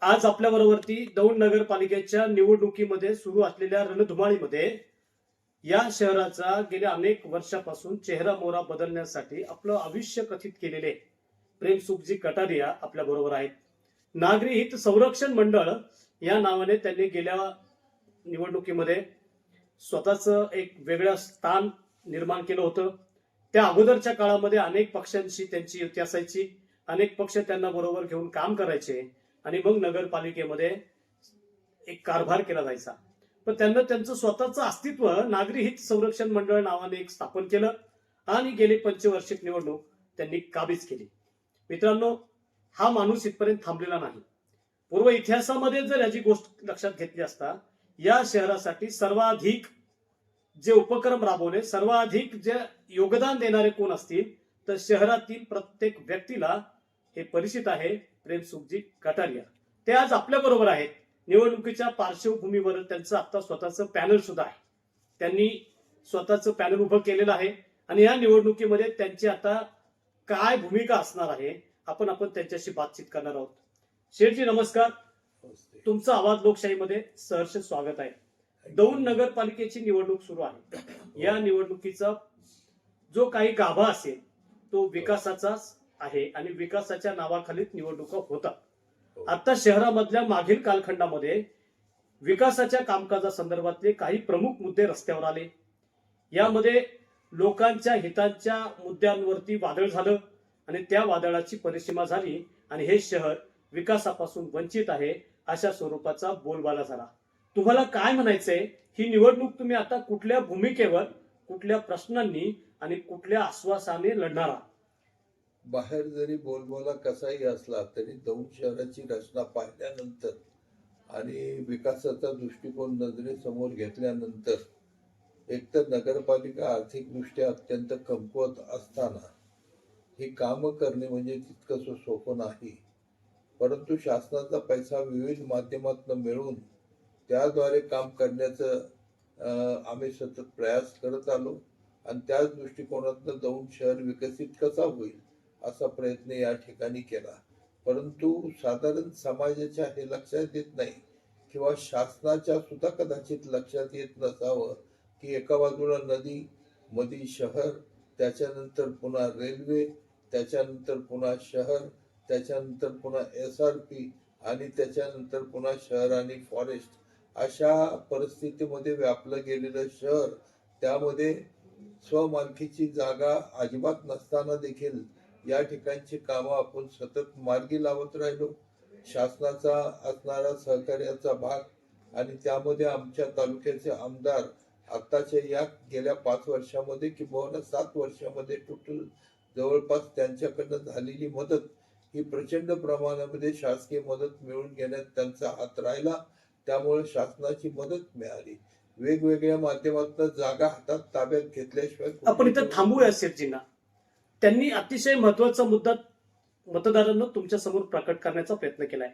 आज आपल्या बरोबरती दौंड नगरपालिकेच्या निवडणुकीमध्ये सुरू असलेल्या रणधुमाळीमध्ये या शहराचा गेल्या अनेक वर्षापासून चेहरा मोहरा बदलण्यासाठी आपलं आयुष्य कथित केलेले प्रेमसुखजी कटारिया आपल्या बरोबर आहेत. नागरी हित संरक्षण मंडळ या नावाने त्यांनी गेल्या निवडणुकीमध्ये स्वतःचं एक वेगळं स्थान निर्माण केलं होतं. त्या अगोदरच्या काळामध्ये अनेक पक्षांशी त्यांची युती असायची, अनेक पक्ष त्यांना बरोबर घेऊन काम करायचे आणि मग नगरपालिकेमध्ये एक कारभार केला जायचा. पण त्यांना त्यांचं स्वतःचं अस्तित्व नागरी हित संरक्षण मंडळ नावाने एक स्थापन केलं आणि गेली पंचवार्षिक निवडणूक त्यांनी काबीज केली. मित्रांनो, हा माणूस इथपर्यंत थांबलेला नाही. पूर्व इतिहासामध्ये जर याची गोष्ट लक्षात घेतली असता, या शहरासाठी सर्वाधिक जे उपक्रम राबवले, सर्वाधिक जे योगदान देणारे कोण असतील तर शहरातील प्रत्येक व्यक्तीला हे परिचित आहे, प्रेमसुखजी कटारिया. ते आज आपल्या बरोबर आहेत. निवडणुकीच्या पार्श्वभूमीवर त्यांचं आता स्वतःचं पॅनल सुद्धा आहे. त्यांनी स्वतःचं पॅनल उभं केलेलं आहे आणि या निवडणुकीमध्ये त्यांची आता काय भूमिका असणार आहे आपण त्यांच्याशी बातचीत करणार आहोत. शेठजी नमस्कार. तुमचं आवाज लोकशाहीमध्ये सहर्ष स्वागत आहे. दौंड नगरपालिकेची निवडणूक सुरू आहे. या निवडणुकीचा जो काही गाभा असेल तो विकासाचाच आहे आणि विकासाच्या नावाखालीच निवडणुका होतात. आता शहरामधल्या मागील कालखंडामध्ये विकासाच्या कामकाजासंदर्भातले काही प्रमुख मुद्दे रस्त्यावर आले. यामध्ये लोकांच्या हिताच्या मुद्द्यांवरती वादळ झालं आणि त्या वादळाची परिसीमा झाली आणि हे शहर विकासापासून वंचित आहे अशा स्वरूपाचा बोलबाला झाला. तुम्हाला काय म्हणायचंय? ही निवडणूक तुम्ही आता कुठल्या भूमिकेवर, कुठल्या प्रश्नांनी आणि कुठल्या आश्वासाने लढणार आहात? बाहेर जरी बोलबोला कसाही असला तरी दौंड शहराची रचना पाहिल्यानंतर आणि विकासाचा दृष्टिकोन नजरेसमोर घेतल्यानंतर एकतर नगरपालिका आर्थिकदृष्ट्या अत्यंत कमकुवत असताना ही कामं करणे म्हणजे तितकंसं सोपं नाही. परंतु शासनाचा पैसा विविध माध्यमातून मिळवून त्याद्वारे काम करण्याचं आम्ही सतत प्रयास करत आलो आणि त्याच दृष्टिकोनातून दौंड शहर विकसित कसा होईल असा प्रयत्न या ठिकाणी केला. परंतु साधारण समाजाच्या हे लक्षात येत नाही किंवा शासनाच्या सुद्धा कदाचित लक्षात येत नसावं की एका बाजूला नदी, मध्ये शहर, त्याच्यानंतर पुन्हा रेल्वे, त्याच्यानंतर पुन्हा शहर, त्याच्यानंतर पुन्हा SRP आणि त्याच्यानंतर पुन्हा शहर आणि फॉरेस्ट अशा परिस्थितीमध्ये व्यापलं गेलेलं शहर, त्यामध्ये स्वमालकीची जागा अजिबात नसताना देखील या ठिकाणची कामं आपण सतत मार्गी लावत राहिलो. शासनाचा असणारा सहकार्याचा भाग आणि त्यामध्ये आमच्या तालुक्याचे आमदार आत्ताच्या या गेल्या 5 वर्षामध्ये किंवा 7 वर्षामध्ये टोटल जवळपास त्यांच्याकडनं झालेली मदत ही प्रचंड प्रमाणामध्ये शासकीय मदत मिळवून घेण्यात त्यांचा हात राहिला. त्यामुळे शासनाची मदत मिळाली. वेगवेगळ्या माध्यमातून जागा हातात ताब्यात घेतल्याशिवाय आपण इथं थांबूया. शेठजींना त्यांनी अतिशय महत्वाचा मुद्दा मतदारांना तुमच्या समोर प्रकट करण्याचा प्रयत्न केलाय.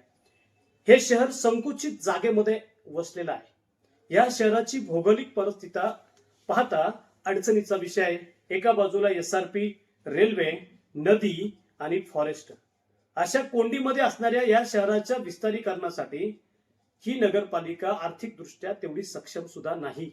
हे शहर संकुचित जागेमध्ये वसलेलं आहे. या शहराची भौगोलिक परिस्थिती पाहता अडचणीचा विषय आहे. एका बाजूला SRP, रेल्वे, नदी आणि फॉरेस्ट अशा कोंडीमध्ये असणाऱ्या या शहराच्या विस्तारीकरणासाठी ही नगरपालिका आर्थिकदृष्ट्या तेवढी सक्षम सुद्धा नाही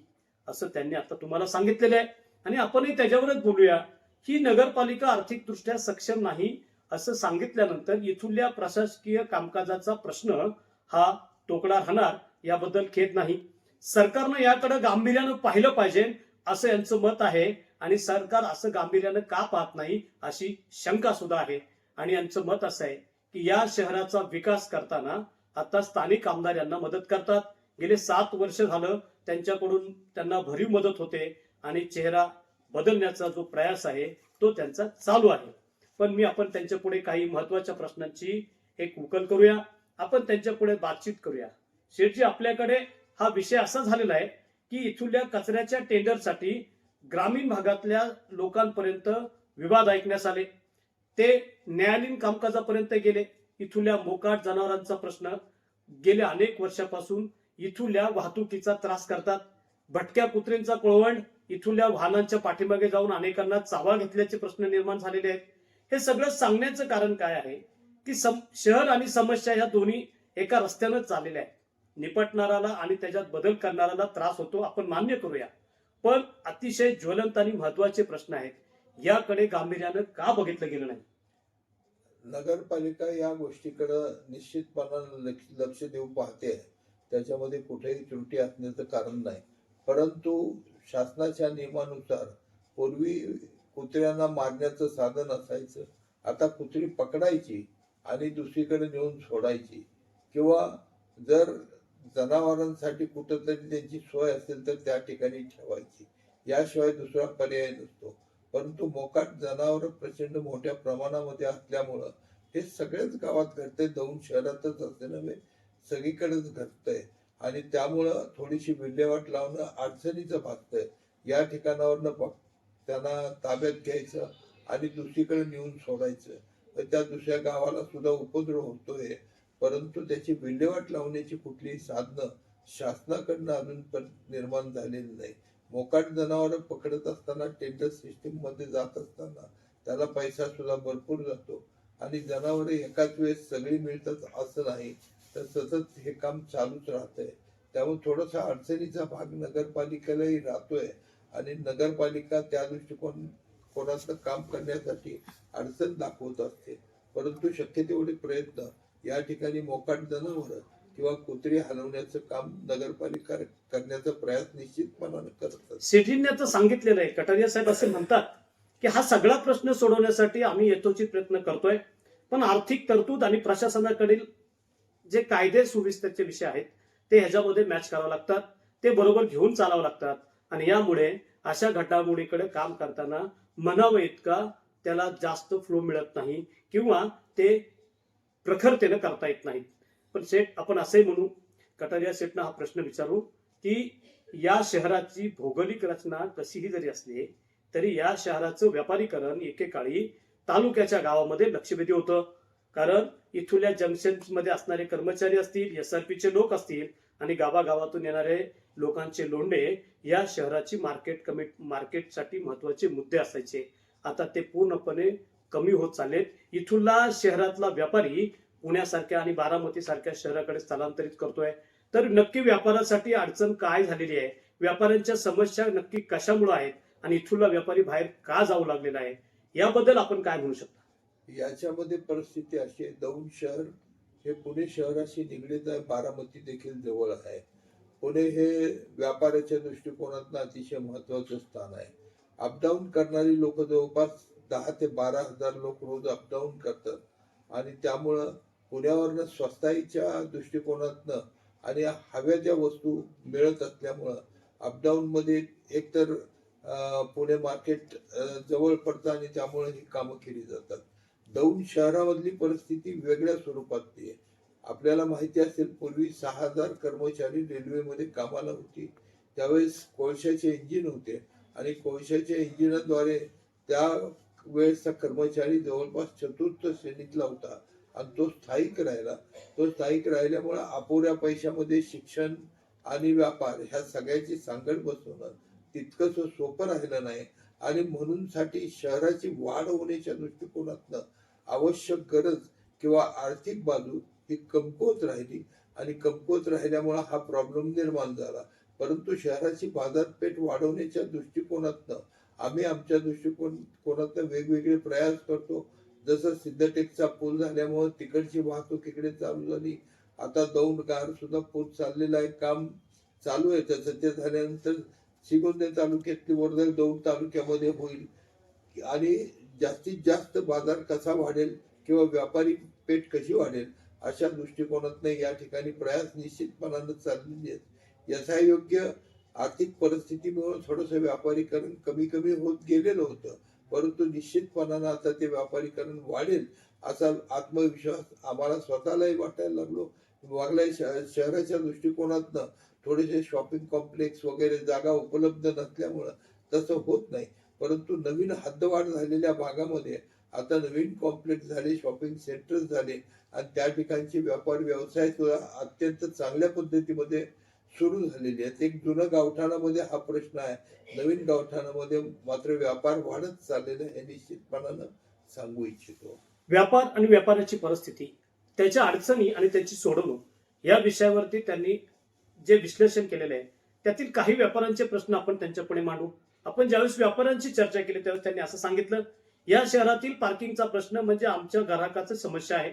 असं त्यांनी आता तुम्हाला सांगितलेलं आहे आणि आपणही त्याच्यावरच बोलूया. ही नगरपालिका आर्थिकदृष्ट्या सक्षम नाही असं सांगितल्यानंतर इथल्या प्रशासकीय कामकाजाचा प्रश्न हा तोकडा राहणार याबद्दल खेद नाही. सरकारनं याकडे गांभीर्यानं पाहिलं पाहिजे असं यांचं मत आहे आणि सरकार असं गांभीर्यानं का पाहत नाही अशी शंका सुद्धा आहे. आणि यांचं मत असं आहे की या शहराचा विकास करताना आता स्थानिक आमदार यांना मदत करतात. गेले 7 वर्ष झालं त्यांच्याकडून त्यांना भरीव मदत होते आणि चेहरा बदलण्याचा जो प्रयास आहे तो त्यांचा चालू आहे. पण आपण त्यांच्या पुढे काही महत्वाच्या प्रश्नांची एक उकल करूया. आपण त्यांच्या पुढे बातचीत करूया. शेठजी, आपल्याकडे हा विषय असा झालेला आहे की इथल्या कचऱ्याच्या टेंडरसाठी ग्रामीण भागातल्या लोकांपर्यंत विवाद ऐकण्यास आले. ते न्यायालयीन कामकाजापर्यंत गेले. इथल्या मोकाट जनावरांचा प्रश्न गेल्या अनेक वर्षापासून इथल्या वाहतुकीचा त्रास करतात. भटक्या कुत्र्यांचा कळवण इथल्या वाहनांच्या पाठीमागे जाऊन अनेकांना चावा घेतल्याचे प्रश्न निर्माण झालेले आहेत. हे सगळं सांगण्याचं कारण काय आहे की शहर आणि समस्या ह्या दोन्ही एका रस्त्यानं चाललेले आहेत. निपटणाराला आणि त्याच्यात बदल करणाऱ्याला त्रास होतो, आपण मान्य करूया. पण अतिशय ज्वलंत आणि महत्वाचे प्रश्न आहेत, याकडे गांभीर्यानं का बघितलं गेलं नाही? नगरपालिका या गोष्टीकडे निश्चितपणानं लक्ष देऊ पाहते. त्याच्यामध्ये कुठेही त्रुटी असण्याचं कारण नाही. परंतु शासनाच्या नियमानुसार पूर्वी कुत्र्यांना मारण्याचं साधन असायचं. आता कुत्री पकडायची आणि दुसरीकडे नेऊन सोडायची, किंवा जर जनावरांसाठी कुठंतरी त्यांची सोय असेल तर त्या ठिकाणी ठेवायची. याशिवाय दुसरा पर्याय नसतो. परंतु मोकाट जनावर प्रचंड मोठ्या प्रमाणामध्ये असल्यामुळं हे सगळ्याच गावात घडतंय. दौंड शहरातच असे नव्हे, सगळीकडेच घडतंय. आणि त्यामुळं थोडीशी विल्हेवाट लावणं अडचणीचं भासतंय. या ठिकाणावरनं त्यांना ताब्यात घ्यायचं आणि दुसरीकडे नेऊन सोडायचं. तर त्या दुसऱ्या गावाला सुद्धा उपद्रव होतोय. परंतु त्याची विल्हेवाट लावण्याची कुठलीही साधनं शासनाकडनं अजूनपर्यंत निर्माण झालेली नाही. मोकाट जनावर पकडत असताना टेंडर सिस्टीम मध्ये जात असताना त्याला पैसा सुद्धा भरपूर जातो आणि जनावरे एकाच वेळेस सगळी मिळतात असं नाही, तर सतत हे काम चालूच राहतंय. त्यामुळे थोडासा अडचणीचा भाग नगरपालिकेलाही राहतोय आणि नगरपालिका त्या कोणाचं काम करण्यासाठी अडचण दाखवत असते. परंतु शक्य तेवढे प्रयत्न या ठिकाणी मोकाट जनावर किंवा कुत्री हलवण्याचं काम नगरपालिका करण्याचा प्रयास निश्चितपणाने करतात. सेठींनी आता सांगितलेलं आहे, कटारिया साहेब असे म्हणतात की हा सगळा प्रश्न सोडवण्यासाठी आम्ही यथोचित प्रयत्न करतोय, पण आर्थिक तरतूद आणि प्रशासनाकडील जे कायदे सुव्यवस्थेचे विषय आहेत ते ह्याच्यामध्ये मॅच करावं लागतात, ते बरोबर घेऊन चालावं लागतात. आणि यामुळे अशा घडामोडीकडे काम करताना म्हणावं इतका त्याला जास्त फ्लो मिळत नाही किंवा ते प्रखरतेनं करता येत नाहीत. पण सेठ, आपण असंही म्हणू, कटारिया सेठना हा प्रश्न विचारू की या शहराची भौगोलिक रचना कशीही जरी असली तरी या शहराचं व्यापारीकरण एकेकाळी तालुक्याच्या गावामध्ये लक्षवेधी होतं. कारण इथल्या जंक्शन मध्ये असणारे कर्मचारी असतील, एसआरपीचे लोक असतील आणि गावागावातून येणारे लोकांचे लोंढे या शहराची मार्केटसाठी महत्वाचे मुद्दे असायचे. आता ते पूर्णपणे कमी होत चाललेत. इथला शहरातला व्यापारी पुण्यासारख्या आणि बारामती सारख्या शहराकडे स्थलांतरित करतोय. तर नक्की व्यापारासाठी अडचण काय झालेली आहे, व्यापाऱ्यांच्या समस्या नक्की कशामुळे आहेत आणि इथला व्यापारी बाहेर का जाऊ लागलेला आहे, याबद्दल आपण काय म्हणू शकता? याच्यामध्ये परिस्थिती अशी आहे, दौंड शहर हे पुणे शहराशी निगडीत आहे. बारामती देखील जवळ आहे. पुणे हे व्यापाराच्या दृष्टिकोनातून अतिशय महत्वाचं स्थान आहे. अपडाऊन करणारी लोक जवळपास 10 ते 12,000 लोक रोज अपडाऊन करतात आणि त्यामुळं पुण्यावरनं स्वस्ताईच्या दृष्टिकोनातनं आणि हव्या ज्या वस्तू मिळत असल्यामुळं अपडाऊन मध्ये एकतर पुणे मार्केट जवळ पडतं आणि त्यामुळे ही कामं केली जातात. दौंड शहरामधली परिस्थिती वेगळ्या स्वरूपातली आहे. आपल्याला माहिती असेल, पूर्वी 6,000 कर्मचारी रेल्वेमध्ये कामाला होती. त्यावेळेस कोळशाचे इंजिन होते आणि कोळशाच्या इंजिनाद्वारे त्या वेळेसचा कर्मचारी जवळपास चतुर्थ श्रेणीतला होता आणि तो स्थायिक राहिल्यामुळे अपुऱ्या पैशामध्ये शिक्षण आणि व्यापार ह्या सगळ्याची सांगड बसवणं तितकंच सोपं राहिलं नाही. आणि म्हणून साठी शहराची वाढ होण्याच्या दृष्टिकोनातनं आवश्यक गरज किंवा आर्थिक बाजू ही कमकुवत राहिली आणि कमकुवत राहिल्यामुळे हा प्रॉब्लेम निर्माण झाला. परंतु शहराची बाजारपेठ वाढवण्याच्या दृष्टिकोनातनं आम्ही आमच्या दृष्टिकोनातनं वेगवेगळे प्रयास करतो. जसं सिद्धटेकचा पूल झाल्यामुळे तिकडची वाहतूक इकडे चालू झाली. आता दौंड गार सुद्धा पूल चाललेला आहे, काम चालू आहे त्याचं. ते झाल्यानंतर श्रीगोंदा तालुक्यातली वर्दळ दौंड तालुक्यामध्ये होईल आणि जास्तीत जास्त बाजार कसा वाढेल किंवा व्यापारी पेठ कशी वाढेल अशा दृष्टिकोनातनं या ठिकाणी प्रयास निश्चितपणानं चाललेले आहेत. यथायोग्य आर्थिक परिस्थितीमुळे थोडंसं व्यापारीकरण कमी होत गेलेलं होतं, परंतु निश्चितपणानं आता ते व्यापारीकरण वाढेल असा आत्मविश्वास आम्हाला स्वतःलाही वाटायला लागलो. शहराच्या दृष्टिकोनातनं थोडेसे शॉपिंग कॉम्प्लेक्स वगैरे जागा उपलब्ध नसल्यामुळं तसं होत नाही. परंतु नवीन हद्दवाढ झालेल्या भागामध्ये आता नवीन कॉम्प्लेक्स झाले, शॉपिंग सेंटर्स झाले आणि त्या ठिकाणचे व्यापार व्यवसाय सुद्धा अत्यंत चांगल्या पद्धतीमध्ये सुरू झालेले आहेत. एक जुनं गावठाणामध्ये हा प्रश्न आहे, नवीन गावठाणामध्ये मात्र व्यापार वाढत चाललेला हे निश्चितपणानं सांगू इच्छितो. व्यापार आणि व्यापाराची परिस्थिती त्याच्या अडचणी आणि त्यांची सोडवणूक या विषयावरती त्यांनी जे विश्लेषण केलेले आहे त्यातील काही व्यापाऱ्यांचे प्रश्न आपण त्यांच्यापुढे मांडू. आपण ज्यावेळेस व्यापाऱ्यांची चर्चा केली त्यावेळेस त्यांनी असं सांगितलं, या शहरातील पार्किंगचा प्रश्न म्हणजे आमच्या ग्राहकाची समस्या आहे.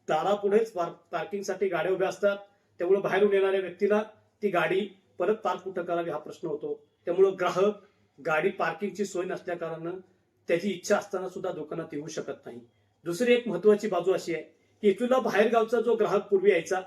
दारापुढेच पार्किंगसाठी गाड्या उभ्या असतात, त्यामुळे बाहेरून येणाऱ्या व्यक्तीला ती गाडी परत पार्क कुठं करावी हा प्रश्न होतो. त्यामुळे ग्राहक गाडी पार्किंगची सोय नसल्या कारणानं त्याची इच्छा असताना सुद्धा दुकानात येऊ शकत नाही. दुसरी एक महत्वाची बाजू अशी आहे की इथला बाहेरगावचा जो ग्राहक पूर्वी यायचा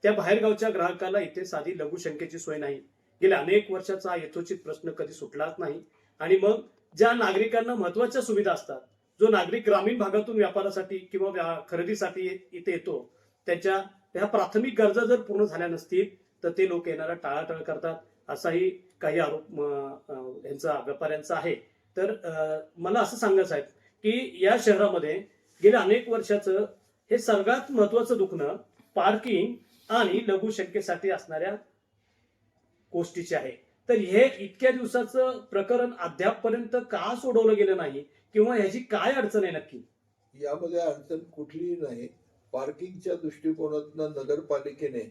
त्या बाहेरगावच्या ग्राहकाला इथे साधी लघुशंकेची सोय नाही. गेल्या अनेक वर्षाचा हा यथोचित प्रश्न कधी सुटलाच नाही. आणि मग ज्या नागरिकांना महत्वाच्या सुविधा असतात, जो नागरिक ग्रामीण भागातून व्यापारासाठी किंवा खरेदीसाठी इथे येतो, त्याच्या ह्या प्राथमिक गरजा जर पूर्ण झाल्या नसतील तर ते लोक येणारा टाळाटाळ करतात, असाही काही आरोप यांचा व्यापाऱ्यांचा आहे. तर मला असं सांगायचं आहे की या शहरामध्ये गेल्या अनेक वर्षाचं हे सर्वात महत्वाचं दुखणं पार्किंग आणि लघुशंकेसाठी असणाऱ्या गोष्टीचे आहे. तर हे इतक्या दिवसाचं प्रकरण अद्यापपर्यंत का सोडवलं गेलं नाही किंवा ह्याची काय अडचण आहे नक्की? यामध्ये अडचण कुठलीही नाही. पार्किंगच्या दृष्टिकोनातून नगरपालिकेने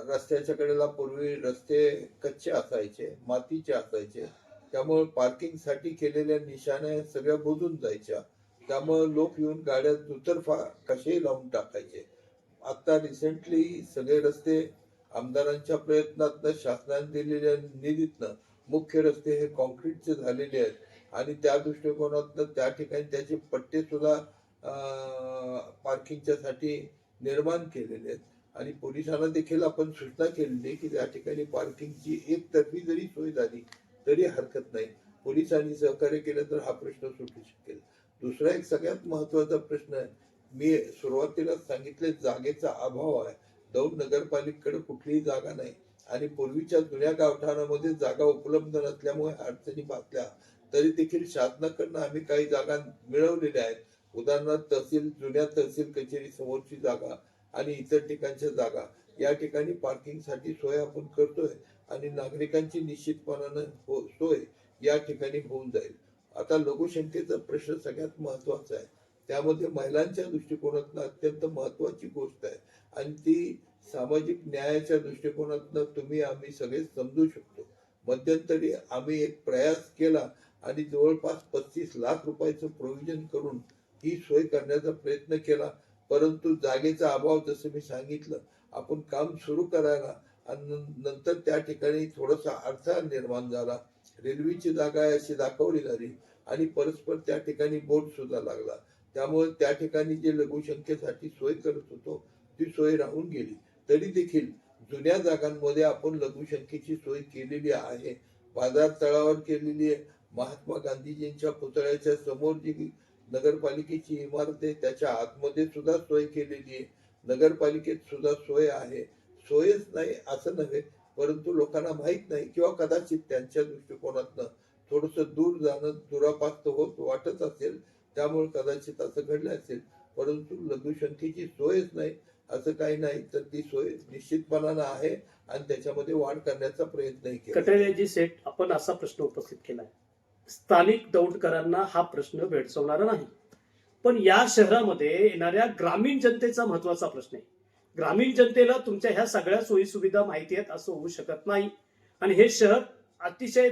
रस्त्याच्या कडेला पूर्वी रस्ते कच्चे असायचे, मातीचे असायचे, त्यामुळे पार्किंगसाठी केलेल्या निशाण्या सगळ्या बुजून जायच्या. त्यामुळे लोक येऊन गाड्या दुतर्फा कसेही लावून टाकायचे. आता रिसेंटली सगळे रस्ते आमदारांच्या प्रयत्नातनं शासनाने दिलेल्या निधीतनं मुख्य रस्ते हे कॉन्क्रीटचे झालेले आहेत आणि त्या दृष्टिकोनातनं त्या ठिकाणी त्याचे पट्टे सुद्धा पार्किंगच्या साठी निर्माण केलेले आहेत. आणि पोलिसांना देखील आपण सूचना केलेली की त्या ठिकाणी पार्किंगची एकतर्फी जरी सोय झाली तरी हरकत नाही. पोलिसांनी सहकार्य केलं तर हा प्रश्न सुटू शकेल. दुसरा एक सगळ्यात महत्वाचा प्रश्न आहे, मी सुरुवातीला सांगितले जागेचा अभाव आहे. दौंड नगरपालिकेकडे कुठलीही जागा नाही आणि पूर्वीच्या जुन्या गावठाणामध्ये जागा उपलब्ध नसल्यामुळे अडचणी भासल्या तरी देखील शासनाकडनं आम्ही काही जागा मिळवलेल्या आहेत. उदाहरणार्थ जुन्या तहसील कचेरी समोरची जागा आणि इतर ठिकाणच्या जागा, या ठिकाणी पार्किंगसाठी सोय आपण करतोय आणि नागरिकांची निश्चितपणानं सोय या ठिकाणी होऊन जाईल. आता लघुशंकेचा प्रश्न सगळ्यात महत्वाचा आहे. त्यामध्ये महिलांच्या दृष्टिकोनातून अत्यंत महत्वाची गोष्ट आहे आणि ती सामाजिक न्यायाच्या दृष्टिकोनातून तुम्ही आम्ही सगळे समजू शकतो. मध्यंतरी आम्ही एक प्रयास केला आणि जवळपास 35 लाख रुपयाचं प्रोव्हिजन करून ही सोय करण्याचा प्रयत्न केला, परंतु जागेचा अभाव जसं मी सांगितलं आपण काम सुरू करायला आणि नंतर त्या ठिकाणी थोडासा अडथळा निर्माण झाला. रेल्वेची जागा आहे अशी दाखवली झाली आणि परस्पर त्या ठिकाणी बोर्ड सुद्धा लागला. त्यामुळे त्या ठिकाणी जे लघुशंकेसाठी सोय करत होतो ती सोय राहून गेली. तरी देखील जुन्या जागांमध्ये आपण लघुशंकेची सोय केलेली आहे. बाजार तळावर केलेली आहे. महात्मा गांधीजींच्या पुतळ्याच्या समोर जी नगरपालिकेची इमारत आहे त्याच्या आतमध्ये सुद्धा सोय केलेली आहे. नगरपालिकेत सुद्धा सोय आहे. सोयच नाही असं नव्हे, परंतु लोकांना माहित नाही किंवा कदाचित त्यांच्या दृष्टिकोनातनं थोडस दूर जाणं दुरापास्त होत वाटत असेल, त्यामुळे कदाचित असं घडलं असेल. परंतु लघुशंकेची सोयच नाही असं काही नाही, तर ती सोय निश्चितपणानं आहे आणि त्याच्यामध्ये वाढ करण्याचा प्रयत्नही केला. कटरेजी सेठ, आपण असा प्रश्न उपस्थित केलाय, स्थानिक दौंडकरांना हा प्रश्न भेडसावणारा नाही, पण या शहरामध्ये येणाऱ्या ग्रामीण जनतेचा महत्वाचा प्रश्न आहे. ग्रामीण जनतेला तुमच्या ह्या सगळ्या सोयी सुविधा माहिती आहेत असं होऊ शकत नाही आणि हे शहर अतिशय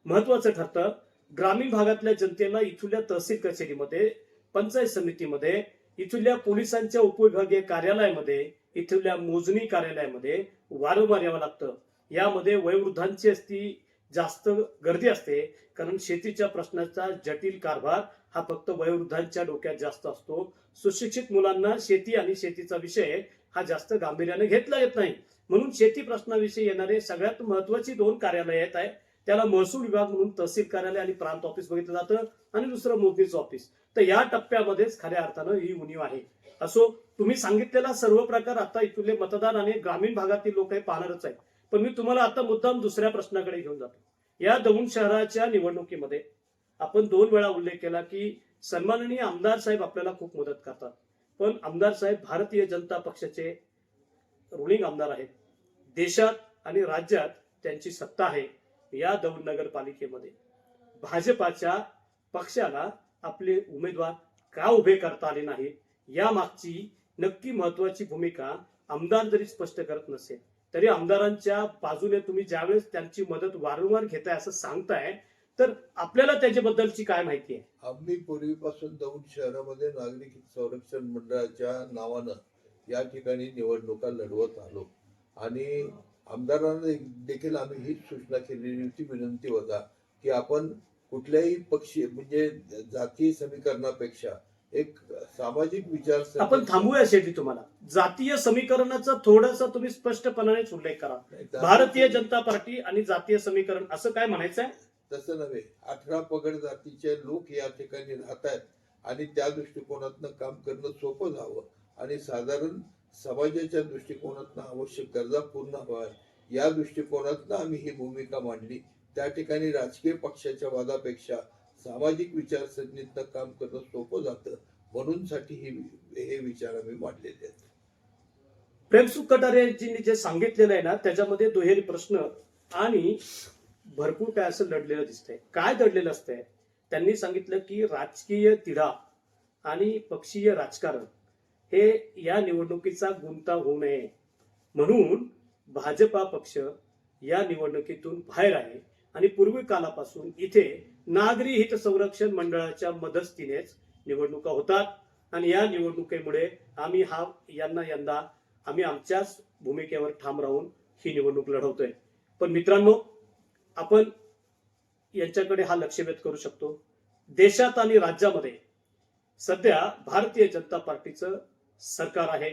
महत्वाचं ठरतं. ग्रामीण भागातल्या जनतेला इथल्या तहसील कचेरीमध्ये, पंचायत समितीमध्ये, इथल्या पोलिसांच्या उपविभागीय कार्यालयामध्ये, इथल्या मोजणी कार्यालयामध्ये वारंवार यावं लागतं. यामध्ये वयोवृद्धांची जास्त गर्दी असते, कारण शेतीच्या प्रश्नाचा जटिल कारभार हा फक्त वयोवृद्धांच्या डोक्यात जास्त असतो. सुशिक्षित मुलांना शेती आणि शेतीचा विषय हा जास्त गांभीर्याने घेतला येत नाही. म्हणून शेती प्रश्नाविषयी येणारे सगळ्यात महत्वाची 2 कार्यालय आहेत. त्याला महसूल विभाग म्हणून तहसील कार्यालय आणि प्रांत ऑफिस बघितलं जातं आणि दुसरं मोजणीचं ऑफिस. तर या टप्प्यामध्येच खऱ्या अर्थानं ही उणीव आहे. असो, तुम्ही सांगितलेला सर्व प्रकार आता इथले मतदार आणि ग्रामीण भागातील लोक हे पाहणारच आहेत. पण मी तुम्हाला आता मुद्दाम दुसऱ्या प्रश्नाकडे घेऊन जातो. या दौंड शहराच्या निवडणुकीमध्ये आपण 2 वेळा उल्लेख केला की सन्माननीय आमदार साहेब आपल्याला खूप मदत करतात, पण आमदार साहेब भारतीय जनता पक्षाचे रुलिंग आमदार आहेत. देशात आणि राज्यात त्यांची सत्ता आहे. या दौंड नगरपालिकेमध्ये भाजपाच्या पक्षाला आपले उमेदवार का उभे करता आले नाहीत या मागची नक्की महत्वाची भूमिका आमदार जरी स्पष्ट करत नसेल तरी आमदारांच्या बाजूने तुम्ही ज्यावेळेस त्यांची मदत वारंवार घेताय असं सांगताय, तर आपल्याला त्याच्याबद्दलची काय माहिती आहे? आम्ही पूर्वीपासून दौंड शहरामध्ये नागरिक संरक्षण मंडळाच्या नावानं या ठिकाणी निवडणुका लढवत आलो आणि आमदारांना देखील आम्ही हीच सूचना केलेली होती, विनंती होता की आपण कुठल्याही पक्षी म्हणजे जातीय समीकरणापेक्षा एक सामाजिक विचार आपण थांबूया शेवटी. तुम्हाला जातीय समीकरणाचा थोडासा तुम्ही स्पष्टपणानेच उल्लेख करा. भारतीय जनता पार्टी आणि जातीय समीकरण असं काय म्हणायचं आहे? तसं नव्हे, 18 पगड जातीचे लोक या ठिकाणी राहत आहेत आणि त्या दृष्टिकोनातनं काम करणं सोपं जावं आणि साधारण समाजाच्या दृष्टिकोनातनं आवश्यक गरजा पूर्ण व्हाव्या या दृष्टिकोनातनं आम्ही ही भूमिका मांडली. त्या ठिकाणी राजकीय पक्षाच्या वादापेक्षा सामाजिक विचारसरणीतनं काम करणं सोपं जातं, म्हणून साठी हे विचार आम्ही मांडलेले आहेत. प्रेमसुख कटारेजींनी जे सांगितलेलं आहे ना, त्याच्यामध्ये दुहेरी प्रश्न आणि भरपूर काय असं लढलेलं दिसतंय. काय दडलेलं असतंय? त्यांनी सांगितलं की राजकीय तिढा आणि पक्षीय राजकारण हे या निवडणुकीचा गुंता होऊ नये म्हणून भाजपा पक्ष या निवडणुकीतून बाहेर आहे आणि पूर्वी कालापासून इथे नागरी हित संरक्षण मंडळाच्या मदतीनेच निवडणुका होतात आणि या निवडणुकीमुळे आम्ही यंदा आम्ही आमच्याच भूमिकेवर ठाम राहून ही निवडणूक लढवतोय. पण मित्रांनो, आपण यांच्याकडे हा लक्षवेध करू शकतो. देशात आणि राज्यामध्ये सध्या भारतीय जनता पार्टीचं सरकार आहे.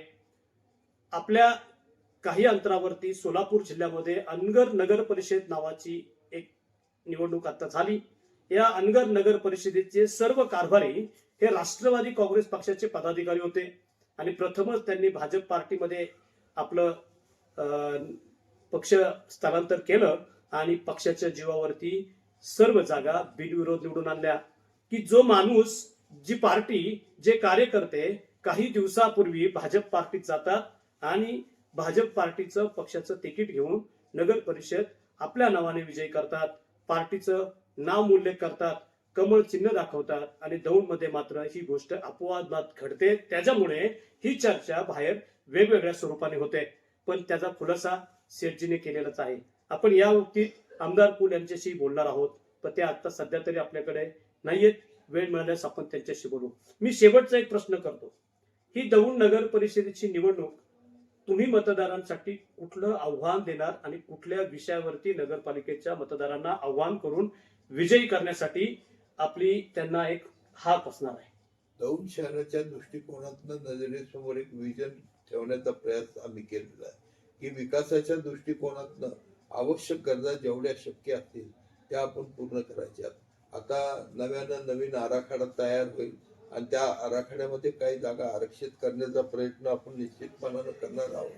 आपल्या काही अंतरावरती सोलापूर जिल्ह्यामध्ये अनगर नगर परिषद नावाची एक निवडणूक आता झाली. या अनगर नगर परिषदेचे सर्व कारभारी हे राष्ट्रवादी काँग्रेस पक्षाचे पदाधिकारी होते आणि प्रथमच त्यांनी भाजप पार्टीमध्ये आपलं पक्ष स्थलांतर केलं आणि पक्षाच्या जीवावरती सर्व जागा बिनविरोध निवडून आणल्या. की जो माणूस, जी पार्टी, जे कार्यकर्ते काही दिवसापूर्वी भाजप पार्टीत जातात आणि भाजप पार्टीचं पक्षाचं तिकीट घेऊन नगर परिषद आपल्या नावाने विजयी करतात, पार्टीचं नाव उल्लेख करतात, कमळ चिन्ह दाखवतात आणि दौंडमध्ये मात्र ही गोष्ट अपवादात घडते. त्याच्यामुळे ही चर्चा बाहेर वेगवेगळ्या स्वरूपाने होते. पण त्याचा खुलासा शेठजीने केलेलाच आहे. आपण या बाबतीत आमदार कुल यांच्याशी बोलणार आहोत, पण ते आता सध्या तरी आपल्याकडे नाहीयेत. वेळ मिळाल्यास आपण त्यांच्याशी बोलू. मी शेवटचा एक प्रश्न करतो. ही दौंड नगर परिषदेची निवडणूक तुम्ही मतदारांसाठी कुठलं आव्हान देणार आणि कुठल्या विषयावरती नगरपालिकेच्या मतदारांना आव्हान करून विजयी करण्यासाठी आपली त्यांना एक हाक असणार आहे? दौंड शहराच्या दृष्टिकोनातनं नजरेसमोर एक विजन ठेवण्याचा प्रयास आम्ही केलेला आहे की विकासाच्या दृष्टिकोनातनं आवश्यक गरजा जेवढ्या शक्य असतील त्या आपण पूर्ण करायच्या. आता नवीन आराखडा तयार होईल आणि त्या आराखड्यामध्ये काही जागा आरक्षित करण्याचा प्रयत्न आपण निश्चितपणानं करणार आहोत.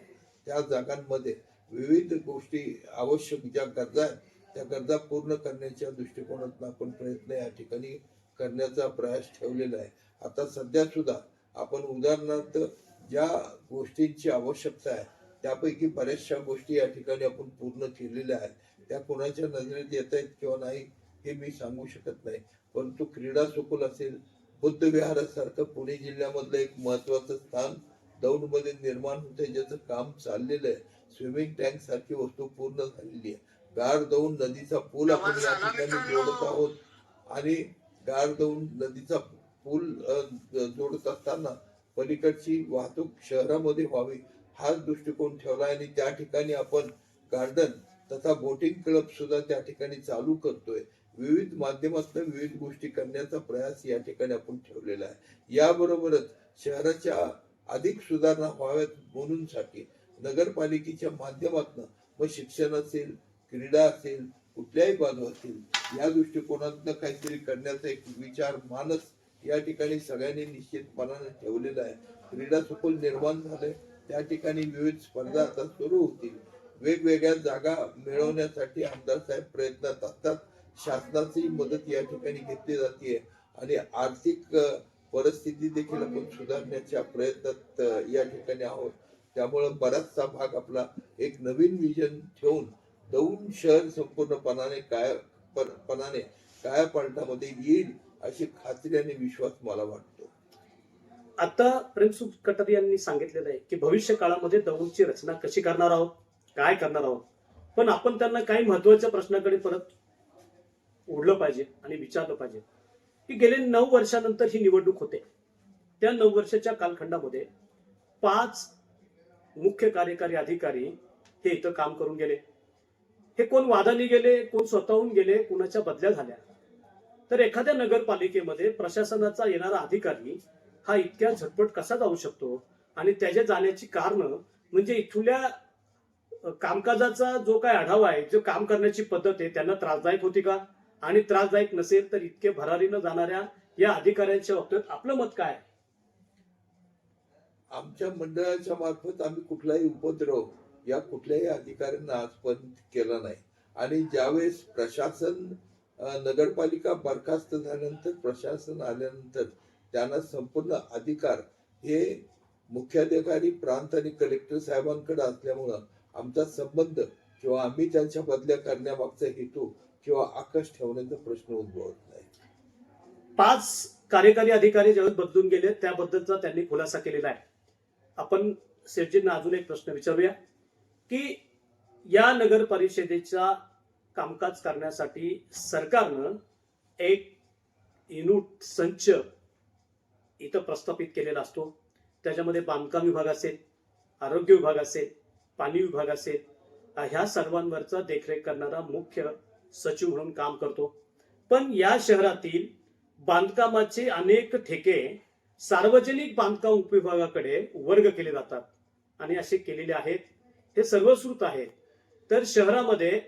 त्या जागांमध्ये विविध गोष्टी आवश्यक ज्या गरजा आहेत त्या गरजा पूर्ण करण्याच्या दृष्टिकोनातून आपण प्रयत्न या ठिकाणी करण्याचा प्रयास ठेवलेला आहे. आता सध्या सुद्धा आपण उदाहरणार्थ ज्या गोष्टींची आवश्यकता आहे त्यापैकी बऱ्याचशा गोष्टी या ठिकाणी आपण पूर्ण केलेल्या आहेत. त्या कोणाच्या नजरेत येत आहेत किंवा नाही हे मी सांगू शकत नाही, परंतु क्रीडा संकुल असेल, बुद्ध विहारासारखं पुणे जिल्ह्यामधलं एक महत्वाचं स्थान दौंडमध्ये निर्माण होते, ज्याचं काम चाललेलं आहे. स्विमिंग टँक सारखी वस्तू पूर्ण झालेली आहे. गार दौंड नदीचा पूल आपण या ठिकाणी जोडत आहोत आणि गार दौंड नदीचा पूल जोडत असताना पलीकडची वाहतूक शहरामध्ये व्हावी हाच दृष्टिकोन ठेवला आणि त्या ठिकाणी आपण गार्डन तथा बोटिंग क्लब सुद्धा त्या ठिकाणी चालू करतोय. विविध माध्यमातून विविध गोष्टी करण्याचा प्रयास या ठिकाणी आपण ठेवलेला आहे. याबरोबरच शहराच्या अधिक सुधारणा व्हाव्यात म्हणून साठी नगरपालिकेच्या माध्यमातून मग शिक्षण असेल, क्रीडा असेल, कुठल्याही बाजू असेल या दृष्टिकोनातनं काहीतरी करण्याचा एक विचार मानस या ठिकाणी सगळ्यांनी निश्चितपणाने ठेवलेला आहे. क्रीडा संकुल निर्माण झाले, त्या ठिकाणी विविध स्पर्धा आता सुरू होतील. वेगवेगळ्या जागा मिळवण्यासाठी आमदार साहेब प्रयत्नात असतात. शासनाची मदत या ठिकाणी घेतली जाते आणि आर्थिक परिस्थिती देखील आपण सुधारण्याच्या प्रयत्नात या ठिकाणी आहोत. त्यामुळे बराचसा भाग आपला एक नवीन विजन ठेवून दौंड शहर संपूर्णपणाने कायापालटामध्ये येईल अशी खात्री आणि विश्वास मला वाटतो. आता प्रेमसुख कटारे यांनी सांगितलेलं आहे की भविष्य काळामध्ये दौंडची रचना कशी करणार आहोत, काय करणार आहोत, पण आपण त्यांना काही महत्वाच्या प्रश्नाकडे परत ओढलं पाहिजे आणि विचारलं पाहिजे की गेले 9 वर्षानंतर ही निवडणूक होते. त्या 9 वर्षाच्या कालखंडामध्ये 5 मुख्य कार्यकारी अधिकारी हे इथं काम करून गेले. हे कोण वादाने गेले, कोण स्वतःहून गेले, कोणाच्या बदल्या झाल्या. तर एखाद्या नगरपालिकेमध्ये प्रशासनाचा येणारा अधिकारी हा इतक्या झटपट कसा जाऊ शकतो आणि त्याच्या जाण्याची कारण म्हणजे इथल्या कामकाजाचा जो काय आढावा आहे, जो काम करण्याची पद्धत आहे, त्यांना त्रासदायक होती का? आणि त्रासदायक नसेल तर इतके भरारीनं जाणाऱ्या या अधिकाऱ्यांच्या बाबतीत आपलं मत काय आहे? आमच्या मंडळाच्या मार्फत आम्ही कुठलाही उपद्रव या कुठल्याही अधिकाऱ्यांना आजपर्यंत केला नाही. आणि ज्यावेळेस प्रशासन नगरपालिका बरखास्त झाल्यानंतर प्रशासन आल्यानंतर त्यांना संपूर्ण अधिकार हे मुख्याधिकारी, प्रांत आणि कलेक्टर साहेबांकडे असल्यामुळं आमचा संबंध किंवा आम्ही त्यांच्या बदल्या करण्यामागचा हेतू किंवा आकर्ष ठेवण्याचा प्रश्न उद्भवत नाही. 5 कार्यकारी अधिकारी ज्यावेळेस बदलून गेले त्याबद्दलचा त्यांनी खुलासा केलेला आहे. आपण सेठजींना अजून एक प्रश्न विचारूया की या नगर परिषदेचा कामकाज करण्यासाठी सरकारनं एक युनिट संच इथं प्रस्थापित केलेला असतो. त्याच्यामध्ये बांधकाम विभाग असेल, आरोग्य विभाग असेल, पाणी विभाग असेल, ह्या सर्वांवरचा देखरेख करणारा मुख्य सचिव म्हणून काम करतो. पण या शहरातील बांधकामाचे अनेक ठेके सार्वजनिक बांधकाम उपविभागाकडे वर्ग केले जातात आणि असे केलेले आहेत. हे सर्वश्रुत आहे. तर शहरामध्ये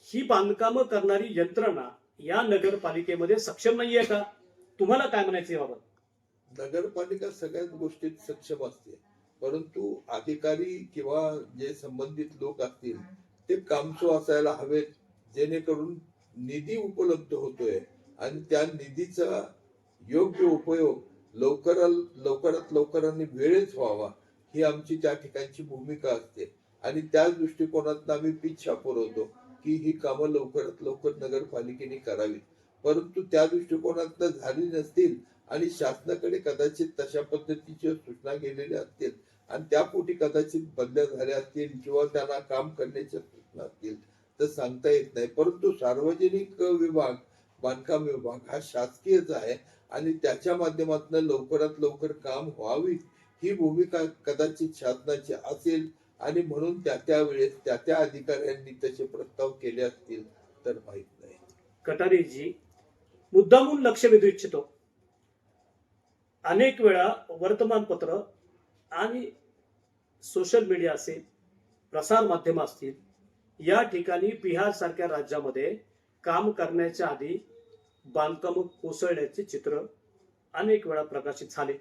ही बांधकामं करणारी यंत्रणा या नगरपालिकेमध्ये सक्षम नाहीये का? तुम्हाला काय म्हणायचं याबाबत? नगरपालिका सगळ्याच गोष्टीत सक्षम असते, परंतु अधिकारी किंवा जे संबंधित लोक असतील ते कामसू असायला हवेत, जेणेकरून निधी उपलब्ध होतोय आणि त्या निधीचा योग्य उपयोग लवकरात लवकरांनी वेळेच व्हावा ही आमची त्या ठिकाणची भूमिका असते. आणि त्याच दृष्टिकोनातून आम्ही पिच्छा पुरवतो की ही कामं लवकरात लवकर नगरपालिकेने करावीत. परंतु त्या दृष्टिकोनातून झाली नसतील आणि शासनाकडे कदाचित तशा पद्धतीच्या सूचना गेलेल्या असतील आणि त्यापोटी कदाचित बदल्या झाल्या असतील किंवा त्यांना काम करण्याच्या सूचना असतील तर सांगता येत नाही. परंतु सार्वजनिक विभाग, बांधकाम विभाग हा शासकीयच आहे आणि त्याच्या माध्यमातून लवकरात लवकर काम व्हावी ही भूमिका कदाचित शासनाची असेल आणि म्हणून त्या वेळेस त्या अधिकाऱ्यांनी तसे प्रस्ताव केले असतील तर माहित नाही. कटारेजी मुद्दामून लक्ष वेधू इच्छितो. अनेक वेळा वर्तमानपत्र आणि सोशल मीडिया असेल, प्रसार माध्यम असतील, या ठिकाणी बिहार सारख्या राज्यामध्ये काम करण्याच्या आधी बांधकाम कोसळण्याचे चित्र अनेक वेळा प्रकाशित झाले.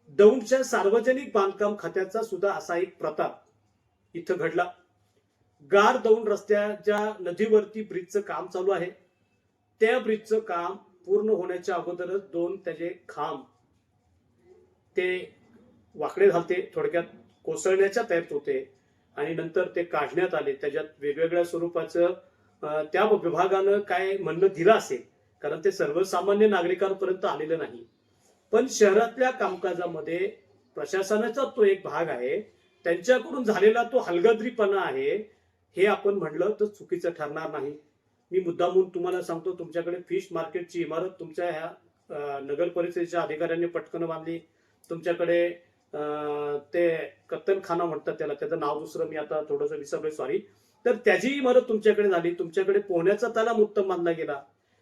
दौंडच्या सार्वजनिक बांधकाम खात्याचा सुद्धा असा एक प्रताप इथं घडला. गार दौंड रस्त्याच्या नदीवरती ब्रिजचं काम चालू आहे. त्या ब्रिजचं काम पूर्ण होण्याच्या अगोदरच 2 त्याचे खांब ते वाकडे झालते, थोडक्यात कोसळण्याच्या तयारीत होते आणि नंतर ते काढण्यात आले. त्याच्यात वेगवेगळ्या स्वरूपाचं त्या विभागानं काय म्हणणं दिलं असेल, कारण ते सर्वसामान्य नागरिकांपर्यंत आलेलं नाही. पण शहरातल्या कामकाजामध्ये प्रशासनाचा तो एक भाग आहे, त्यांच्याकडून झालेला तो हलगर्जीपणा आहे, हे आपण म्हणलं तर चुकीचं ठरणार नाही. मी मुद्दामून तुम्हाला सांगतो, तुमच्याकडे फिश मार्केटची इमारत तुमच्या ह्या नगर परिषदेच्या अधिकाऱ्यांनी पटकन बांधली. तुमच्याकडे ते कत्तलखाना म्हणतात त्याला, त्याचं नाव दुसरं मी आता थोडंसं विसरलोय, सॉरी. तर त्याची इमारत तुमच्याकडे झाली. तुमच्याकडे पोहण्याचा तलाव उत्तम बांधला गेला.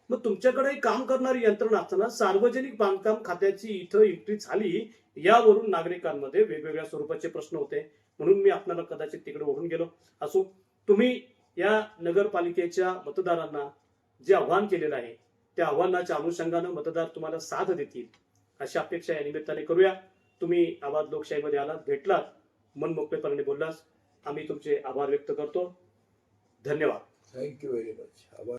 मग तुमच्याकडे काम करणारी यंत्रणा असताना सार्वजनिक बांधकाम खात्याची इथं एंट्री झाली, यावरून नागरिकांमध्ये वेगवेगळ्या स्वरूपाचे प्रश्न होते. म्हणून मी आपल्याला कदाचित तिकडे ओढून गेलो. असो, तुम्ही या नगरपालिकेच्या मतदारांना जे आव्हान केलेलं आहे त्या आव्हानाच्या अनुषंगानं मतदार तुम्हाला साथ देतील अशी अपेक्षा या निमित्ताने करूया. तुम्ही आवाज लोकशाहीमध्ये आलात, भेटलात, मन मोकळेपणाने बोललास, आम्ही तुमचे आभार व्यक्त करतो. धन्यवाद. Thank you very much.